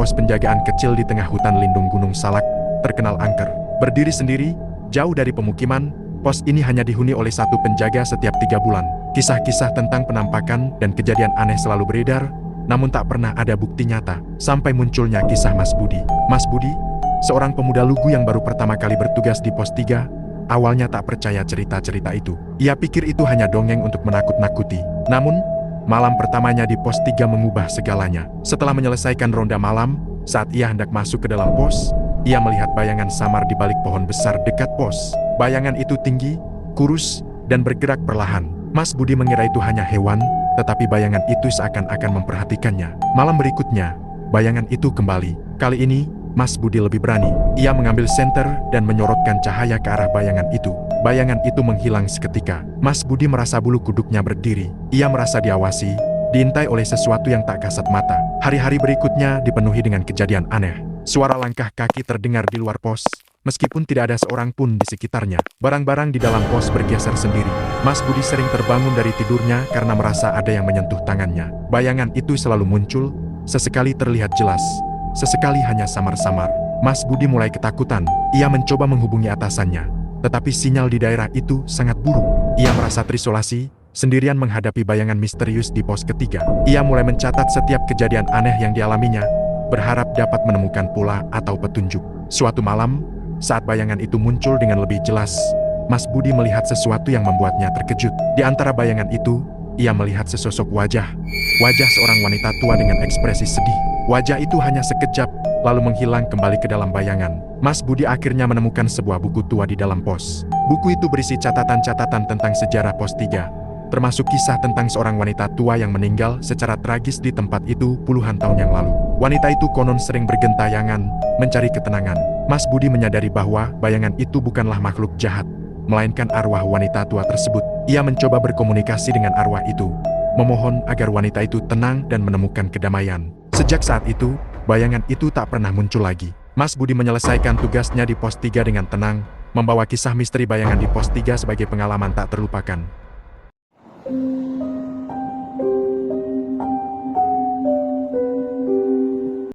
pos penjagaan kecil di tengah hutan lindung Gunung Salak, terkenal angker. Berdiri sendiri, jauh dari pemukiman, pos ini hanya dihuni oleh satu penjaga setiap 3 bulan. Kisah-kisah tentang penampakan dan kejadian aneh selalu beredar, namun tak pernah ada bukti nyata, sampai munculnya kisah Mas Budi. Mas Budi, seorang pemuda lugu yang baru pertama kali bertugas di pos 3, awalnya tak percaya cerita-cerita itu. Ia pikir itu hanya dongeng untuk menakut-nakuti. Namun, malam pertamanya di pos 3 mengubah segalanya. Setelah menyelesaikan ronda malam, saat ia hendak masuk ke dalam pos, ia melihat bayangan samar di balik pohon besar dekat pos. Bayangan itu tinggi, kurus, dan bergerak perlahan. Mas Budi mengira itu hanya hewan, tetapi bayangan itu seakan-akan memperhatikannya. Malam berikutnya, bayangan itu kembali. Kali ini, Mas Budi lebih berani. Ia mengambil senter dan menyorotkan cahaya ke arah bayangan itu. Bayangan itu menghilang seketika. Mas Budi merasa bulu kuduknya berdiri. Ia merasa diawasi, diintai oleh sesuatu yang tak kasat mata. Hari-hari berikutnya dipenuhi dengan kejadian aneh. Suara langkah kaki terdengar di luar pos, meskipun tidak ada seorang pun di sekitarnya. Barang-barang di dalam pos bergeser sendiri. Mas Budi sering terbangun dari tidurnya karena merasa ada yang menyentuh tangannya. Bayangan itu selalu muncul, sesekali terlihat jelas, sesekali hanya samar-samar. Mas Budi mulai ketakutan. Ia mencoba menghubungi atasannya, tetapi sinyal di daerah itu sangat buruk. Ia merasa terisolasi, sendirian menghadapi bayangan misterius di pos ketiga. Ia mulai mencatat setiap kejadian aneh yang dialaminya, berharap dapat menemukan pola atau petunjuk. Suatu malam, saat bayangan itu muncul dengan lebih jelas, Mas Budi melihat sesuatu yang membuatnya terkejut. Di antara bayangan itu, ia melihat sesosok wajah. Wajah seorang wanita tua dengan ekspresi sedih. Wajah itu hanya sekejap, lalu menghilang kembali ke dalam bayangan. Mas Budi akhirnya menemukan sebuah buku tua di dalam pos. Buku itu berisi catatan-catatan tentang sejarah pos 3, termasuk kisah tentang seorang wanita tua yang meninggal secara tragis di tempat itu puluhan tahun yang lalu. Wanita itu konon sering bergentayangan, mencari ketenangan. Mas Budi menyadari bahwa bayangan itu bukanlah makhluk jahat, melainkan arwah wanita tua tersebut. Ia mencoba berkomunikasi dengan arwah itu, memohon agar wanita itu tenang dan menemukan kedamaian. Sejak saat itu, bayangan itu tak pernah muncul lagi. Mas Budi menyelesaikan tugasnya di pos 3 dengan tenang, membawa kisah misteri bayangan di pos 3 sebagai pengalaman tak terlupakan.